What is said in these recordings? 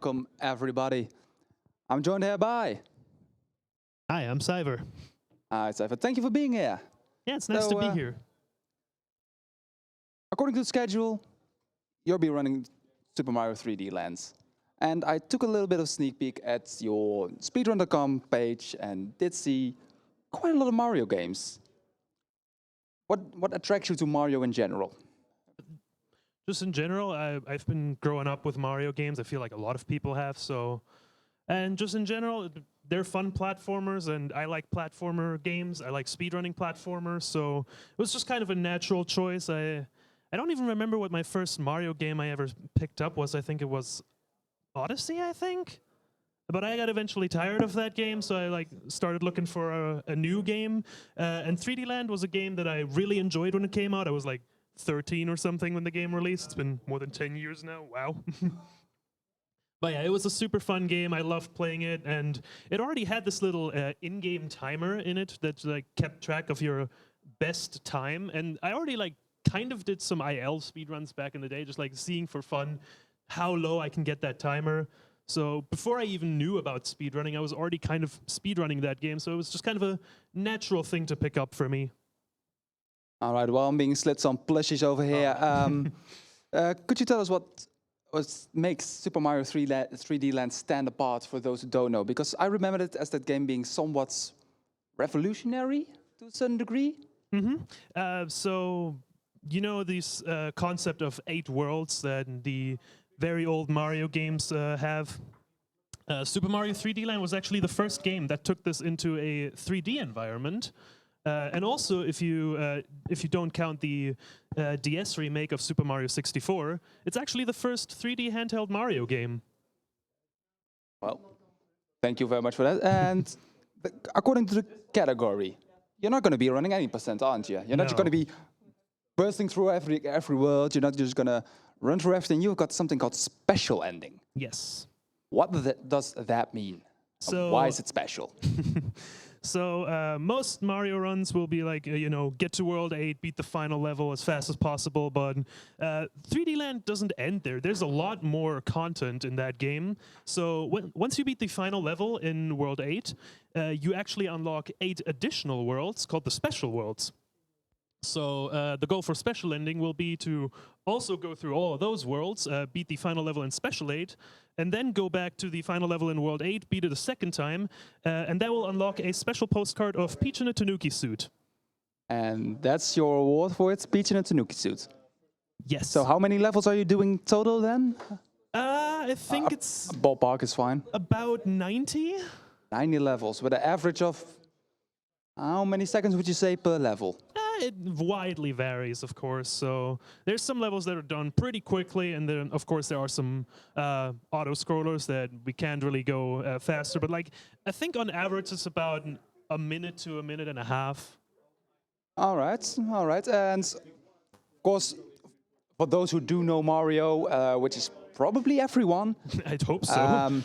Welcome, everybody. I'm joined here by... Hi, I'm Siver. Hi, Siver. Thank you for being here. Yeah, it's nice to be here. According to the schedule, you'll be running Super Mario 3D Lands. And I took a little bit of sneak peek at your Speedrun.com page and did see quite a lot of Mario games. What attracts you to Mario in general? Just in general, I've been growing up with Mario games. I feel like a lot of people have. And just in general, they're fun platformers, and I like platformer games. I like speedrunning platformers, so it was just kind of a natural choice. I don't even remember what my first Mario game I ever picked up was. I think it was Odyssey, I think. But I got eventually tired of that game, so I started looking for a new game. And 3D Land was a game that I really enjoyed when it came out. I was like 13 or something when the game released. It's been more than 10 years now. Wow. But yeah, it was a super fun game. I loved playing it, and it already had this little in-game timer in it that kept track of your best time. And I already kind of did some IL speedruns back in the day, just seeing for fun how low I can get that timer. So before I even knew about speedrunning, I was already kind of speedrunning that game. So it was just kind of a natural thing to pick up for me. All right, well, I'm being slid some plushies over here. Could you tell us what makes Super Mario 3D Land stand apart for those who don't know? Because I remember it as that game being somewhat revolutionary to a certain degree. So, you know, this concept of 8 worlds that the very old Mario games have. Super Mario 3D Land was actually the first game that took this into a 3D environment. And also, if you don't count the DS remake of Super Mario 64, it's actually the first 3D handheld Mario game. Well, thank you very much for that. And according to the category, you're not going to be running any percent, aren't you? You're not just going to be bursting through every world. You're not just going to run through everything. You've got something called special ending. Yes. What does that mean? So, why is it special? So most Mario runs will be get to World 8, beat the final level as fast as possible, but 3D Land doesn't end there. There's a lot more content in that game. So once you beat the final level in World 8, you actually unlock 8 additional worlds called the Special Worlds. So the goal for Special Ending will be to also go through all of those worlds, beat the final level in Special 8, and then go back to the final level in World 8, beat it a second time, and that will unlock a special postcard of Peach in a Tanuki suit. And that's your award for it, Peach in a Tanuki suit? Yes. So how many levels are you doing total then? I think it's... Ballpark is fine. About 90? 90 levels, with an average of... How many seconds would you say per level? It widely varies, of course. So there's some levels that are done pretty quickly, and then, of course, there are some auto-scrollers that we can't really go faster. But I think on average, it's about a minute to a minute and a half. All right. And, of course, for those who do know Mario, which is probably everyone. I'd hope so.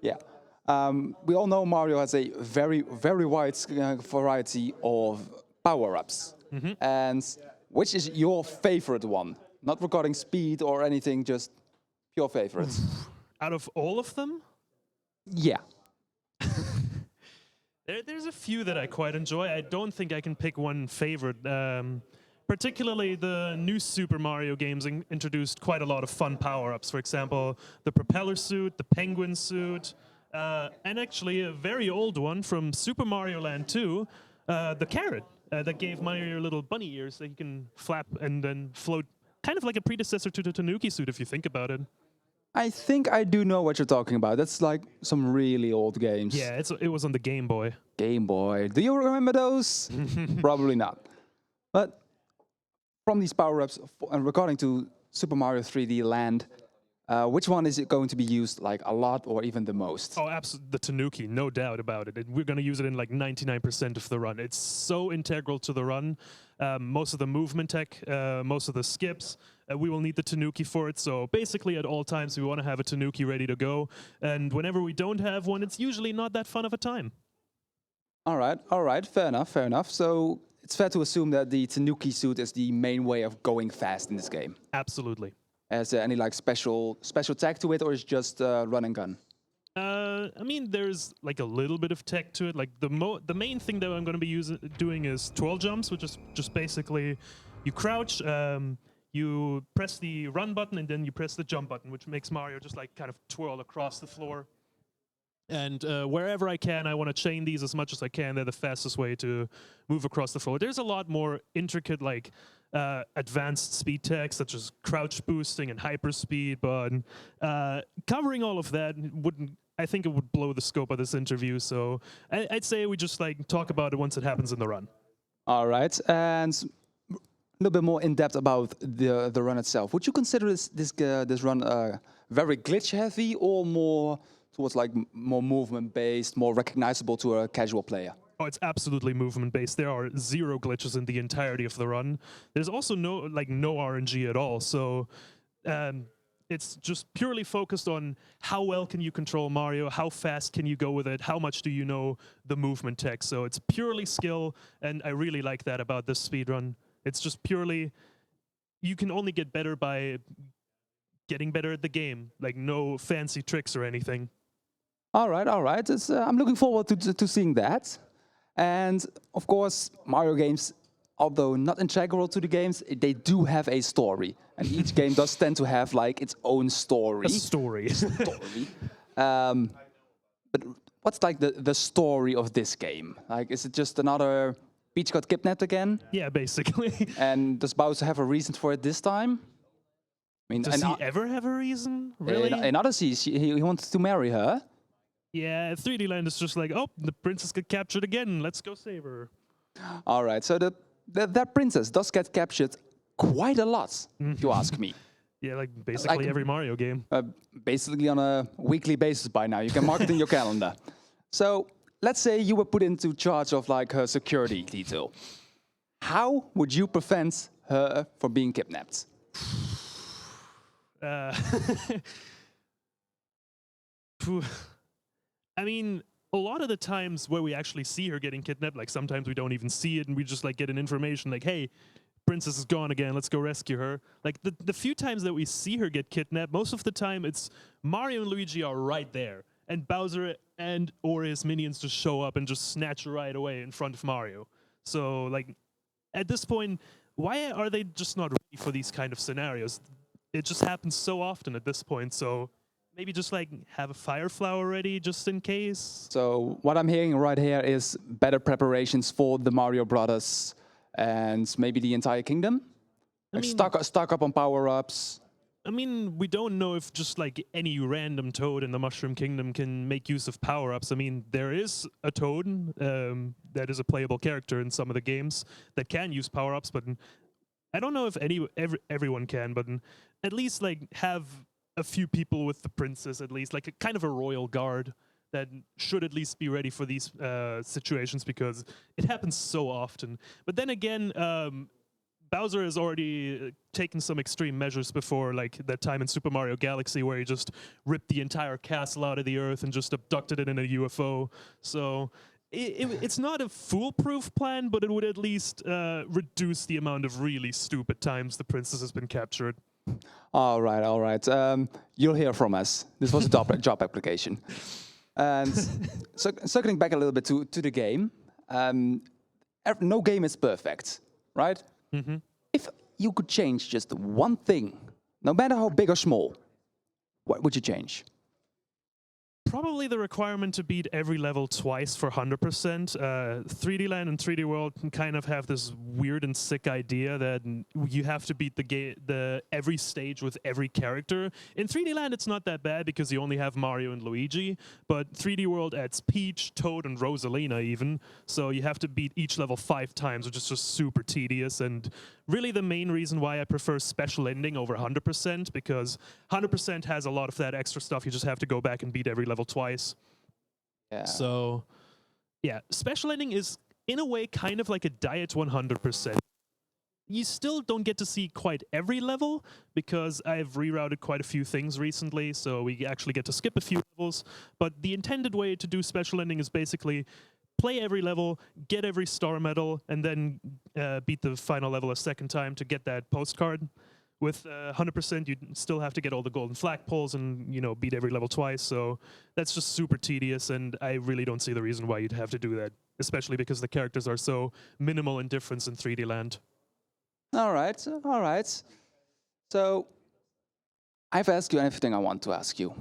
Yeah. We all know Mario has a very, very wide variety of power-ups. And which is your favorite one? Not regarding speed or anything, just your favorite. Out of all of them? Yeah. There's a few that I quite enjoy. I don't think I can pick one favorite. Particularly the new Super Mario games introduced quite a lot of fun power-ups. For example, the propeller suit, the penguin suit, and actually a very old one from Super Mario Land 2, the carrot. That gave Mario little bunny ears that he can flap and then float, kind of like a predecessor to the Tanuki suit, if you think about it. I think I do know what you're talking about. That's like some really old games. Yeah, it was on the Game Boy. Game Boy. Do you remember those? Probably not. But from these power-ups, and regarding to Super Mario 3D Land, which one is it going to be used a lot or even the most? Oh, absolutely, the Tanuki, no doubt about it. We're going to use it in 99% of the run. It's so integral to the run. Most of the movement tech, most of the skips, we will need the Tanuki for it. So basically at all times we want to have a Tanuki ready to go. And whenever we don't have one, it's usually not that fun of a time. All right, fair enough. So it's fair to assume that the Tanuki suit is the main way of going fast in this game. Absolutely. Is there any like special tag to it, or is it just run and gun? I mean, there's like a little bit of tech to it. Like the main thing that I'm going to be doing is twirl jumps, which is just basically you crouch, you press the run button, and then you press the jump button, which makes Mario just like kind of twirl across the floor. And wherever I can, I want to chain these as much as I can. They're the fastest way to move across the floor. There's a lot more intricate, like advanced speed tech, such as crouch boosting and hyperspeed. But covering all of that wouldn't. I think it would blow the scope of this interview. So I'd say we just like talk about it once it happens in the run. All right, and a little bit more in depth about the run itself. Would you consider this run very glitch heavy, or more towards like more movement based, more recognizable to a casual player? Oh, it's absolutely movement based. There are 0 glitches in the entirety of the run. There's also no RNG at all. So it's just purely focused on how well can you control Mario, how fast can you go with it, how much do you know the movement tech. So it's purely skill, and I really like that about this speedrun. It's just purely, you can only get better by getting better at the game, like no fancy tricks or anything. All right. I'm looking forward to seeing that. And of course, Mario games, although not integral to the games, they do have a story. And each game does tend to have like its own story. A story. But what's like the story of this game? Like, is it just another Peach got kidnapped again? Yeah, basically. And does Bowser have a reason for it this time? I mean, does he ever have a reason? Really? In Odyssey, he wants to marry her. Yeah, 3D Land is just like, oh, the princess got captured again. Let's go save her. All right, so that princess does get captured quite a lot, if you ask me. Yeah, like basically every Mario game. Basically on a weekly basis by now. You can mark it in your calendar. So let's say you were put into charge of like her security detail. How would you prevent her from being kidnapped? I mean, a lot of the times where we actually see her getting kidnapped, like sometimes we don't even see it and we just like get an information like, hey, princess is gone again, let's go rescue her. Like the few times that we see her get kidnapped, most of the time it's Mario and Luigi are right there. And Bowser and or his minions just show up and just snatch her right away in front of Mario. So like at this point, why are they just not ready for these kind of scenarios? It just happens so often at this point, so maybe just like have a fire flower ready just in case. So what I'm hearing right here is better preparations for the Mario Brothers and maybe the entire kingdom. Like stock up on power-ups. I mean, we don't know if just like any random toad in the Mushroom Kingdom can make use of power-ups. I mean, there is a toad that is a playable character in some of the games that can use power-ups, but I don't know if everyone can, but at least like have a few people with the princess, at least like a kind of a royal guard that should at least be ready for these situations because it happens so often. But then again, Bowser has already taken some extreme measures before, like that time in Super Mario Galaxy where he just ripped the entire castle out of the earth and just abducted it in a UFO. So it's not a foolproof plan, but it would at least reduce the amount of really stupid times the princess has been captured. All right. You'll hear from us. This was a job application. And circling back a little bit to the game, no game is perfect, right? Mm-hmm. If you could change just one thing, no matter how big or small, what would you change? Probably the requirement to beat every level twice for 100%. 3D Land and 3D World can kind of have this weird and sick idea that you have to beat every stage with every character. In 3D Land, it's not that bad because you only have Mario and Luigi, but 3D World adds Peach, Toad, and Rosalina even, so you have to beat each level 5 times, which is just super tedious, and really the main reason why I prefer Special Ending over 100%, because 100% has a lot of that extra stuff. You just have to go back and beat every level twice. Yeah. So, yeah, Special Ending is, in a way, kind of like a Diet 100%. You still don't get to see quite every level, because I've rerouted quite a few things recently, so we actually get to skip a few levels. But the intended way to do Special Ending is basically play every level, get every star medal, and then beat the final level a second time to get that postcard, with 100%, you still have to get all the golden flagpoles and, you know, beat every level twice. So that's just super tedious, and I really don't see the reason why you'd have to do that, especially because the characters are so minimal in difference in 3D Land. All right, all right. So I've asked you everything I want to ask you.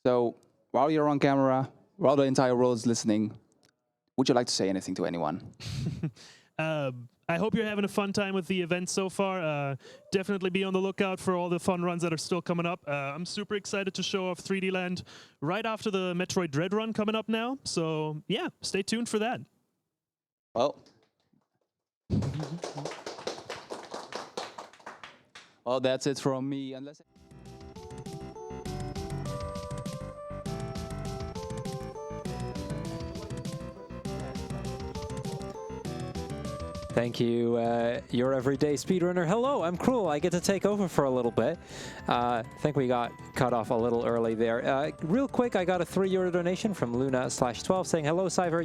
So while you're on camera, while the entire world is listening, would you like to say anything to anyone? I hope you're having a fun time with the event so far. Definitely be on the lookout for all the fun runs that are still coming up. I'm super excited to show off 3D Land right after the Metroid Dread run coming up now. So yeah, stay tuned for that. Well, well, that's it from me. Unless Thank you, Your Everyday Speedrunner. Hello, I'm Cruel. I get to take over for a little bit. I think we got cut off a little early there. Real quick, I got a €3 donation from Luna/12 saying, hello, Siver.